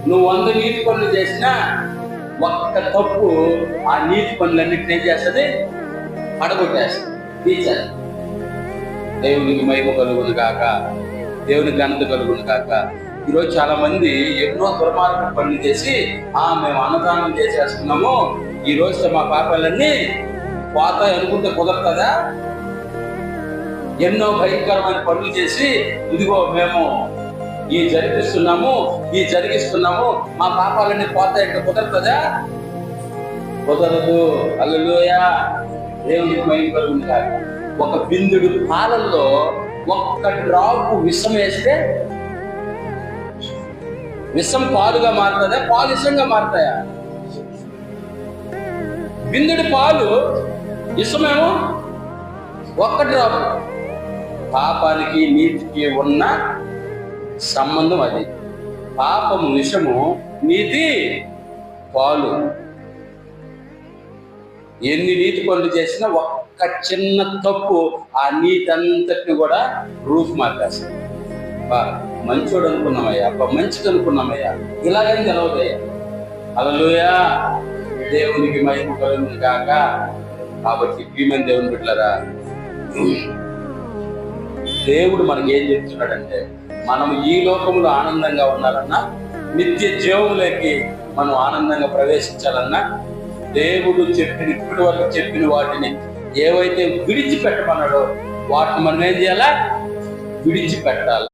నువ్వు 100 నీతి పనులు చేసినా ఒక్క తప్పు ఆ నీతి పనులన్నింటినీ ఏం చేస్తుంది? పడగొట్టేస్తుంది, తీర్చాలి. దేవునికి మహిమ కలుగును గాక, దేవుని ఘనత కలుగును గాక. ఈరోజు చాలా మంది ఎన్నో దుర్మార్గ పనులు చేసి మేము అన్నదానం చేసేస్తున్నాము, ఈ రోజు మా పాపాలన్నీ పోతాయి అనుకుంటే కుదరదా? ఎన్నో భయంకరమైన పనులు చేసి ఇదిగో మేము ఈ జరిగిస్తున్నాము మా పాపాలన్నీ పోతాయంటే కుదరదా? కుదరదు. హల్లెలూయా, దేవునికి మహిమ కలుగును గాక. ఒక బిందుడు పాలల్లో ఒక్క డ్రాపు విషం వేస్తే విషం పాలుగా మారుతుందా? పాలు విషంగా మారుతాయా? బిందుడి పాలు విషమేమో ఒక్క డ్రాపు. పాపానికి నీతికి ఉన్న సంబంధం అది. పాపము విషము, నీతి పాలు. ఎన్ని నీతి పనులు చేసినా ఒక్క చిన్న తప్పు ఆ నీతి అంతటిని కూడా రూఫ్ మార్చేస్తుంది. మంచోడు అనుకున్నామయ్యా, మంచిది అనుకున్నామయ్యా, ఇలాగని తెలవదయ్యా. హల్లెలూయా, దేవునికి మహిమ కలుగును గాక. కాబట్టి ప్రియమైన దేవుని బిడ్డలారా, దేవుడు మనకి ఏం చెప్తున్నాడంటే, మనం ఈ లోకంలో ఆనందంగా ఉండాలన్నా, నిత్య జీవంలోకి మనం ఆనందంగా ప్రవేశించాలన్నా, దేవుడు ఇప్పటి వరకు చెప్పిన వాటిని ఏవైతే విడిచిపెట్టమన్నాడో వాటిని మనం ఏం చేయాలా? విడిచిపెట్టాలి.